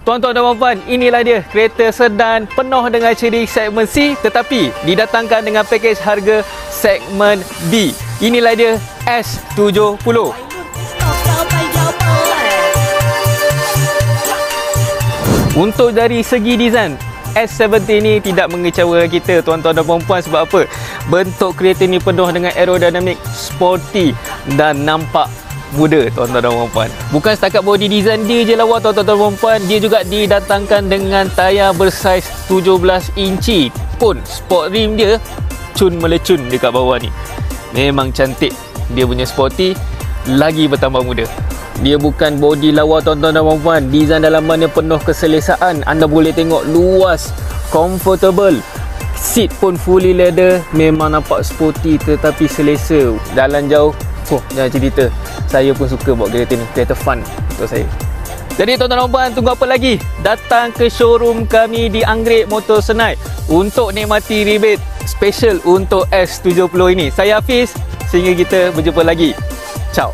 Tuan-tuan dan puan-puan, inilah dia kereta sedan penuh dengan ciri segmen C tetapi didatangkan dengan pakej harga segmen B. Inilah dia S70. Untuk dari segi design, S70 ni tidak mengecewakan kita tuan-tuan dan puan-puan. Sebab apa? Bentuk kereta ni penuh dengan aerodinamik, sporty dan nampak muda tuan-tuan dan puan-puan. Bukan setakat body design dia je lawa tuan-tuan dan puan-puan, dia juga didatangkan dengan tayar bersaiz 17 inci. Pun sport rim dia cun melecun dekat bawah ni. Memang cantik. Dia punya sporty lagi bertambah muda. Dia bukan body lawa tuan-tuan dan puan-puan. Design dalaman dia penuh keselesaan. Anda boleh tengok luas, comfortable. Seat pun fully leather. Memang nampak sporty tetapi selesa. Jalan jauh, jangan cerita. Saya pun suka bawa kereta ni. Kereta fun untuk saya. Jadi tuan-tuan dan puan, tunggu apa lagi? Datang ke showroom kami di Anggrek Motor Senai untuk nikmati rebate special untuk S70 ini. Saya Hafiz. Sehingga kita berjumpa lagi. Ciao.